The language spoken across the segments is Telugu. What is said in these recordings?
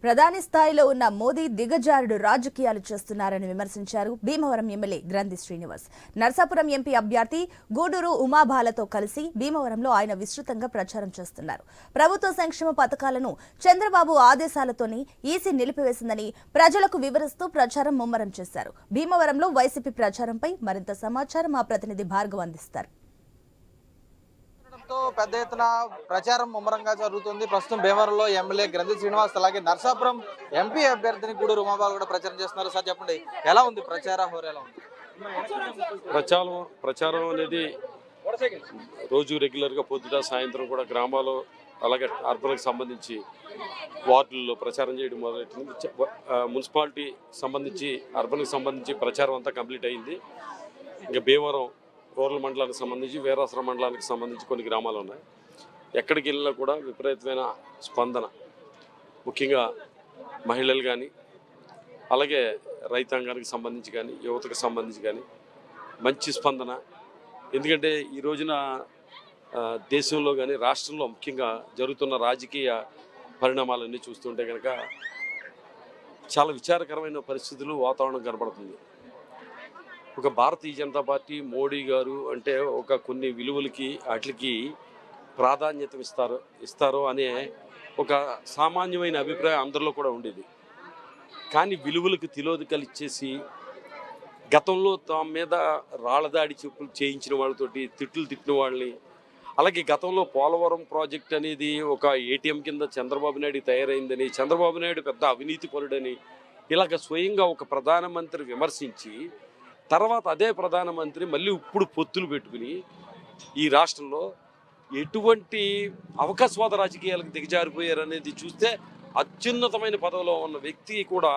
ప్రధాని స్థాయిలో ఉన్న మోదీ దిగజారుడు రాజకీయాలు చేస్తున్నారని విమర్శించారు భీమవరం ఎమ్మెల్యే గ్రంథి శ్రీనివాస్. నర్సాపురం ఎంపీ అభ్యర్థి గూడూరు ఉమాబాలతో కలిసి భీమవరంలో ఆయన విస్తృతంగా ప్రచారం చేస్తున్నారు. ప్రభుత్వ సంక్షేమ పథకాలను చంద్రబాబు ఆదేశాలతోనే ఈసీ నిలిపివేసిందని ప్రజలకు వివరిస్తూ ప్రచారం ముమ్మరం చేశారు. భీమవరంలో వైసీపీ ప్రచారంపై మరింత సమాచారం మా ప్రతినిధి భార్గవ్ అందిస్తారు. పెద్ద ఎత్తున ప్రచారం ముమ్మరంగా జరుగుతుంది. ప్రస్తుతం భీమవరంలో ఎమ్మెల్యే గ్రంథి శ్రీనివాస్ అలాగే నర్సాపురం ఎంపీ అభ్యర్థిని గూడూరు ఉమాబాలు కూడా ప్రచారం చేస్తున్నారు. సార్ చెప్పండి, ఎలా ఉంది ప్రచార హోరు ఎలా ఉంది? ప్రచారం అనేది రోజు రెగ్యులర్గా పొద్దుట సాయంత్రం కూడా గ్రామాల్లో అలాగే అర్బన్కి సంబంధించి వార్డుల్లో ప్రచారం చేయడం మొదలెట్టింది. మున్సిపాలిటీ సంబంధించి అర్బన్కి సంబంధించి ప్రచారం అంతా కంప్లీట్ అయింది. ఇంకా భీమవరం రూరల్ మండలానికి సంబంధించి వీరాసరం మండలానికి సంబంధించి కొన్ని గ్రామాలు ఉన్నాయి. ఎక్కడికి వెళ్ళినా కూడా విపరీతమైన స్పందన, ముఖ్యంగా మహిళలు కానీ అలాగే రైతాంగానికి సంబంధించి కానీ యువతకు సంబంధించి కానీ మంచి స్పందన. ఎందుకంటే ఈ రోజున దేశంలో కానీ రాష్ట్రంలో ముఖ్యంగా జరుగుతున్న రాజకీయ పరిణామాలన్నీ చూస్తుంటే కనుక చాలా విచారకరమైన పరిస్థితులు వాతావరణం కనబడుతుంది. ఒక భారతీయ జనతా పార్టీ మోడీ గారు అంటే ఒక కొన్ని విలువలకి వాటికి ప్రాధాన్యత ఇస్తారో అనే ఒక సామాన్యమైన అభిప్రాయం అందరిలో కూడా ఉండేది. కానీ విలువలకు తిలోదకలు ఇచ్చేసి గతంలో తమ మీద రాళ్ళదాడి చెప్పులు చేయించిన వాళ్ళతోటి తిట్టిన వాళ్ళని, అలాగే గతంలో పోలవరం ప్రాజెక్ట్ అనేది ఒక ఏటీఎం కింద చంద్రబాబు నాయుడు తయారైందని, చంద్రబాబు నాయుడు పెద్ద అవినీతి పరుడని ఇలాగ స్వయంగా ఒక ప్రధానమంత్రి విమర్శించి తర్వాత అదే ప్రధానమంత్రి మళ్ళీ ఇప్పుడు పొత్తులు పెట్టుకుని ఈ రాష్ట్రంలో ఎటువంటి అవకాశవాద రాజకీయాలకు దిగజారిపోయారనేది చూస్తే అత్యున్నతమైన పదవిలో ఉన్న వ్యక్తి కూడా,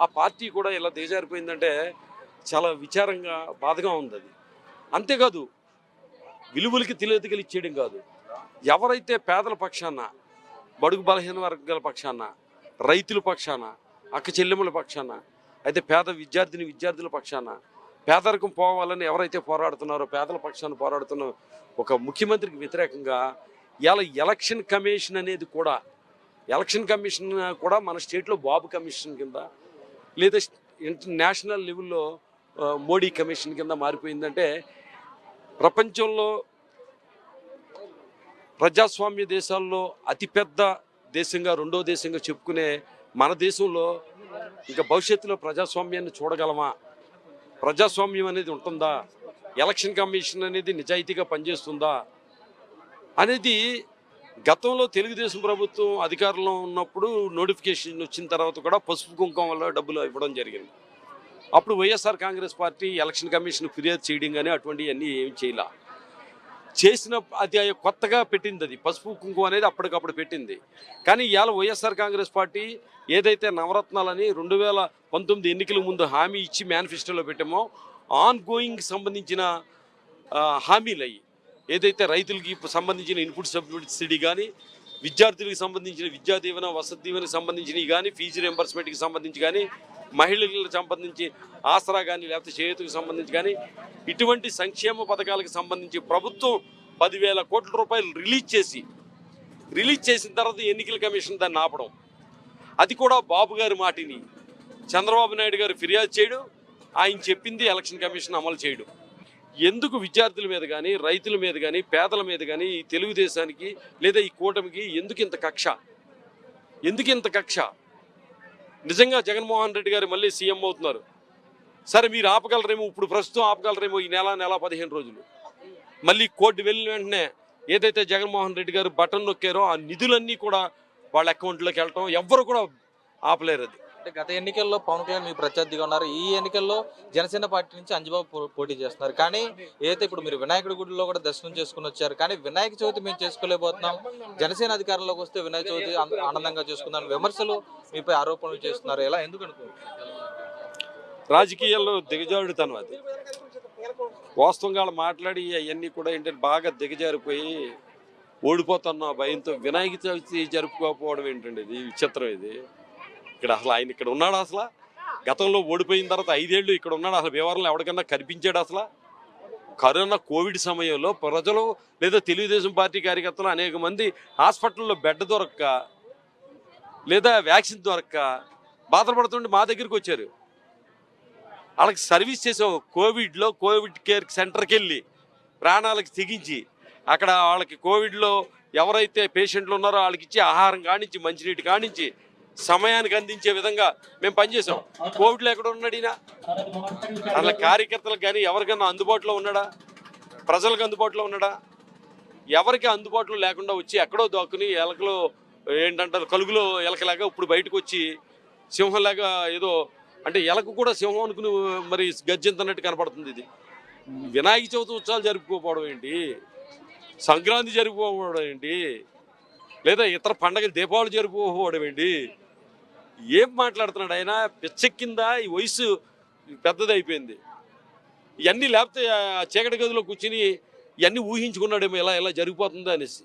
ఆ పార్టీ కూడా ఇలా దిగజారిపోయిందంటే చాలా విచారంగా బాధగా ఉంది. అది అంతేకాదు, విలువలకి తెలియదగలు ఇచ్చేయడం కాదు, ఎవరైతే పేదల పక్షాన, బడుగు బలహీన వర్గాల పక్షాన, రైతుల పక్షాన, అక్క చెల్లెమ్మల పక్షాన, అయితే పేద విద్యార్థుల పక్షాన, పేదరికం పోవాలని ఎవరైతే పోరాడుతున్నారో పేదల పక్షాన్ని పోరాడుతున్న ఒక ముఖ్యమంత్రికి వ్యతిరేకంగా ఇలా ఎలక్షన్ కమిషన్ అనేది కూడా, ఎలక్షన్ కమిషన్ కూడా మన స్టేట్లో బాబు కమిషన్ కింద లేదా నేషనల్ లెవెల్లో మోడీ కమిషన్ కింద మారిపోయిందంటే, ప్రపంచంలో ప్రజాస్వామ్య దేశాల్లో అతిపెద్ద దేశంగా రెండో దేశంగా చెప్పుకునే మన దేశంలో ఇంకా భవిష్యత్తులో ప్రజాస్వామ్యాన్ని చూడగలమా? ప్రజాస్వామ్యం అనేది ఉంటుందా? ఎలక్షన్ కమిషన్ అనేది నిజాయితీగా పనిచేస్తుందా అనేది గతంలో తెలుగుదేశం ప్రభుత్వం అధికారంలో ఉన్నప్పుడు నోటిఫికేషన్ వచ్చిన తర్వాత కూడా పసుపు కుంకుమ వల్ల డబ్బులు ఇవ్వడం జరిగింది. అప్పుడు YSR Congress party election commission ఫిర్యాదు చేయడం కానీ అటువంటివన్నీ ఏం చేయాల చేసిన, అది కొత్తగా పెట్టింది. అది పసుపు కుంకుమ అనేది అప్పటికప్పుడు పెట్టింది. కానీ ఇవాళ వైఎస్ఆర్ కాంగ్రెస్ పార్టీ ఏదైతే నవరత్నాలని 2019 ఎన్నికల ముందు హామీ ఇచ్చి మేనిఫెస్టోలో పెట్టామో, ఆన్ గోయింగ్ సంబంధించిన హామీలు అయ్యి ఏదైతే రైతులకి సంబంధించిన ఇన్పుట్ సబ్సిడీ కానీ, విద్యార్థులకు సంబంధించిన విద్యా దీవెన వసతి దీవెనకి సంబంధించినవి కానీ, ఫీజు రింబర్స్మెంట్కి సంబంధించి కానీ, మహిళలకు సంబంధించి ఆసరా కానీ లేకపోతే చేయూతకు సంబంధించి కానీ, ఇటువంటి సంక్షేమ పథకాలకు సంబంధించి ప్రభుత్వం 10,000 కోట్ల రూపాయలు రిలీజ్ చేసిన తర్వాత ఎన్నికల కమిషన్ దాన్ని ఆపడం, అది కూడా బాబు గారి మాటిని చంద్రబాబు నాయుడు గారు ఫిర్యాదు చేయడం, ఆయన చెప్పింది ఎలక్షన్ కమిషన్ అమలు చేయడం. ఎందుకు విద్యార్థుల మీద కానీ, రైతుల మీద కానీ, పేదల మీద కానీ ఈ తెలుగుదేశానికి లేదా ఈ కూటమికి ఎందుకు ఇంత కక్ష? నిజంగా జగన్మోహన్ రెడ్డి గారు మళ్ళీ సీఎం అవుతున్నారు. సరే, మీరు ఆపగలరేమో, ఇప్పుడు ప్రస్తుతం ఆపగలరేమో ఈ నెల 15 రోజులు. మళ్ళీ కోర్టు వెళ్ళిన వెంటనే ఏదైతే జగన్మోహన్ రెడ్డి గారు బటన్ నొక్కారో ఆ నిధులన్నీ కూడా వాళ్ళ అకౌంట్లోకి వెళ్ళటం ఎవ్వరు కూడా ఆపలేరు. అది అంటే గత ఎన్నికల్లో పవన్ కళ్యాణ్ మీ ప్రత్యర్థిగా ఉన్నారు. ఈ ఎన్నికల్లో జనసేన పార్టీ నుంచి అంజబాబు పోటీ చేస్తున్నారు. కానీ ఏదైతే ఇప్పుడు మీరు వినాయకుడి గుడిలో కూడా దర్శనం చేసుకుని వచ్చారు, కానీ వినాయక చవితి మేము చేసుకోలేకపోతున్నాం, జనసేన అధికారంలోకి వస్తే వినాయక చవితి ఆనందంగా చేసుకుందాం విమర్శలు మీపై ఆరోపణలు చేస్తున్నారు. ఎలా, ఎందుకు అనుకుంటున్నారు? రాజకీయాల్లో దిగజారుడుతనం అది. వాస్తవంగా మాట్లాడి అవన్నీ కూడా ఏంటంటే బాగా దిగజారిపోయి ఓడిపోతున్న భయంతో వినాయక చవితి జరుపుకోకపోవడం ఏంటండి, ఇది విచిత్రం. ఇది ఇక్కడ అసలు ఆయన ఇక్కడ ఉన్నాడు? అసలు గతంలో ఓడిపోయిన తర్వాత 5 ఏళ్ళు ఇక్కడ ఉన్నాడు? అసలు వ్యవహారంలో ఎవరికన్నా కనిపించాడు? అసలు కరోనా కోవిడ్ సమయంలో ప్రజలు లేదా తెలుగుదేశం పార్టీ కార్యకర్తలు అనేక మంది హాస్పిటల్లో బెడ్ దొరక్క లేదా వ్యాక్సిన్ దొరక్క బాధపడుతుంటే మా దగ్గరికి వచ్చారు. వాళ్ళకి సర్వీస్ చేసాం. కోవిడ్ కేర్ సెంటర్కి వెళ్ళి ప్రాణాలకు తెగించి అక్కడ వాళ్ళకి కోవిడ్లో ఎవరైతే పేషెంట్లు ఉన్నారో వాళ్ళకి ఇచ్చే ఆహారం కానించి మంచినీటి కానించి సమయానికి అందించే విధంగా మేము పనిచేసాం. కోవిడ్లో ఎక్కడ ఉన్నాడు ఈయన? అసలు కార్యకర్తలకు కానీ ఎవరికైనా అందుబాటులో ఉన్నాడా? ప్రజలకు అందుబాటులో ఉన్నాడా? ఎవరికి అందుబాటులో లేకుండా వచ్చి ఎక్కడో దాక్కుని ఎలకలో ఏంటంటారు కలుగులో ఎలకలాగా ఇప్పుడు బయటకు వచ్చి సింహంలాగా ఏదో అంటే ఎలకు కూడా సింహం అనుకుని మరి గర్జింతన్నట్టు కనపడుతుంది. ఇది వినాయక చవితి ఉత్సవాలు జరుపుకోకపోవడం ఏంటి? సంక్రాంతి జరుపుకోకపోవడం ఏంటి? లేదా ఇతర పండగలు దీపావళి జరుపుకోకపోవడం ఏంటి? ఏం మాట్లాడుతున్నాడు ఆయన? పిచ్చెక్కిందా? ఈ వయసు పెద్దది అయిపోయింది. ఇవన్నీ లేకపోతే చీకటి గదిలో కూర్చుని ఇవన్నీ ఊహించుకున్నాడేమో ఇలా జరిగిపోతుందా అనేసి.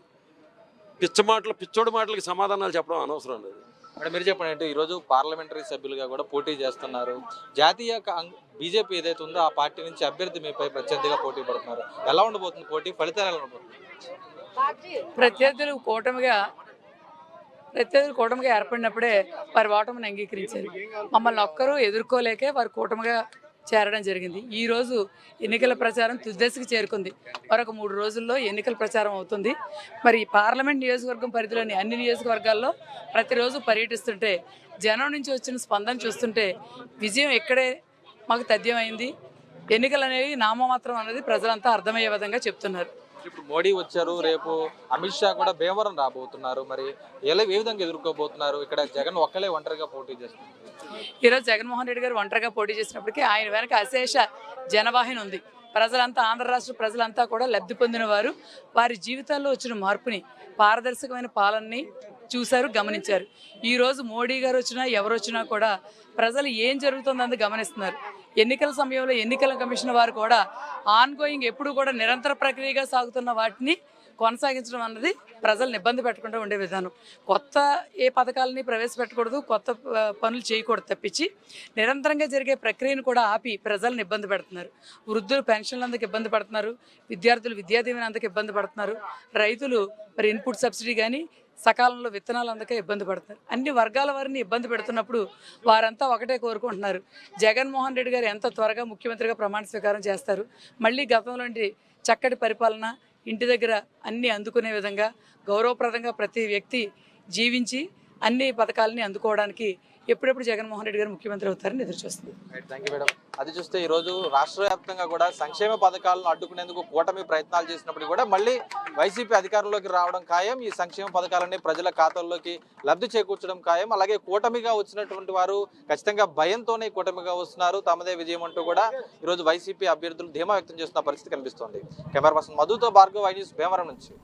పిచ్చోడి మాటలకి సమాధానాలు చెప్పడం అనవసరం లేదు. అంటే మీరు చెప్పండి, అంటే ఈరోజు పార్లమెంటరీ సభ్యులుగా కూడా పోటీ చేస్తున్నారు. జాతీయ బీజేపీ ఏదైతే ఉందో ఆ పార్టీ నుంచి అభ్యర్థి మీపై ప్రత్యర్థిగా పోటీ పడుతున్నారు. ఎలా ఉండబోతుంది పోటీ? ఫలితాలు ఎలా ఉండబోతుంది? ప్రత్యర్థులు కూటమిగా ఏర్పడినప్పుడే వారి ఓటమిని అంగీకరించారు. మమ్మల్ని ఒక్కరూ ఎదుర్కోలేకే వారు కూటమిగా చేరడం జరిగింది. ఈరోజు ఎన్నికల ప్రచారం తుదిదశకు చేరుకుంది. మరొక 3 రోజుల్లో ఎన్నికల ప్రచారం అవుతుంది. మరి పార్లమెంట్ నియోజకవర్గం పరిధిలోని అన్ని నియోజకవర్గాల్లో ప్రతిరోజు పర్యటిస్తుంటే జనం నుంచి వచ్చిన స్పందన చూస్తుంటే విజయం ఎక్కడే మాకు తథ్యమైంది. ఎన్నికలు అనేవి నామమాత్రం అనేది ప్రజలంతా అర్థమయ్యే విధంగా చెప్తున్నారు. ఇప్పుడు మోడీ వచ్చారు, రేపు అమిత్ షా కూడా భీమవరం రాబోతున్నారు. మరి ఏ విధంగా ఎదుర్కోబోతున్నారు? ఇక్కడ జగన్ ఒక్కలే ఒంటరిగా పోటీ చేస్తున్నారు. ఈరోజు జగన్మోహన్ రెడ్డి గారు ఒంటరిగా పోటీ చేసినప్పటికీ ఆయన వెనక అశేష జనవాహిని ఉంది. ప్రజలంతా, ఆంధ్ర రాష్ట్ర ప్రజలంతా కూడా లబ్ధి పొందిన వారు. వారి జీవితాల్లో వచ్చిన మార్పుని, పారదర్శకమైన పాలనని చూశారు, గమనించారు. ఈరోజు మోడీ గారు వచ్చినా ఎవరు వచ్చినా కూడా ప్రజలు ఏం జరుగుతుందని గమనిస్తున్నారు. ఎన్నికల సమయంలో ఎన్నికల కమిషన్ వారు కూడా ఆన్గోయింగ్ ఎప్పుడు కూడా నిరంతర ప్రక్రియగా సాగుతున్న వాటిని కొనసాగించడం అన్నది ప్రజలను ఇబ్బంది పెట్టకుండా ఉండే విధానం. కొత్త ఏ పథకాలని ప్రవేశపెట్టకూడదు, కొత్త పనులు చేయకూడదు తప్పించి నిరంతరంగా జరిగే ప్రక్రియను కూడా ఆపి ప్రజలను ఇబ్బంది పెడుతున్నారు. వృద్ధులు పెన్షన్లు అందుకు ఇబ్బంది పడుతున్నారు, విద్యార్థులు విద్యా దీవెన అందుకు ఇబ్బంది పడుతున్నారు, రైతులు మరి ఇన్పుట్ సబ్సిడీ కానీ సకాలంలో విత్తనాలు అందకే ఇబ్బంది పడుతున్నారు. అన్ని వర్గాల వారిని ఇబ్బంది పెడుతున్నప్పుడు వారంతా ఒకటే కోరుకుంటున్నారు, జగన్మోహన్ రెడ్డి గారు ఎంత త్వరగా ముఖ్యమంత్రిగా ప్రమాణ స్వీకారం చేస్తారు, మళ్ళీ గతంలోంటి చక్కటి పరిపాలన, ఇంటి దగ్గర అన్నీ అందుకునే విధంగా గౌరవప్రదంగా ప్రతి వ్యక్తి జీవించి అన్ని పథకాలని అందుకోవడానికి ఎప్పుడెప్పుడు జగన్మోహన్ రెడ్డి గారు ముఖ్యమంత్రి అవుతారని ఎదురు చూస్తుంది. Thank you madam. అది చూస్తే ఈరోజు రాష్ట్ర వ్యాప్తంగా కూడా సంక్షేమ పథకాలను అడ్డుకునేందుకు కూటమి ప్రయత్నాలు చేసినప్పుడు కూడా మళ్ళీ వైసీపీ అధికారంలోకి రావడం ఖాయం. ఈ సంక్షేమ పథకాలన్నీ ప్రజల ఖాతాల్లోకి లబ్ధి చేకూర్చడం ఖాయం. అలాగే కూటమిగా వచ్చినటువంటి వారు ఖచ్చితంగా భయంతోనే కూటమిగా వస్తున్నారు. తమదే విజయం అంటూ కూడా ఈరోజు వైసీపీ అభ్యర్థులు ధీమా వ్యక్తం చేస్తున్న పరిస్థితి కనిపిస్తోంది. కెమెరా పర్సన్ మధుతో భార్గవ్, ఐ న్యూస్, భీమవరం నుంచి.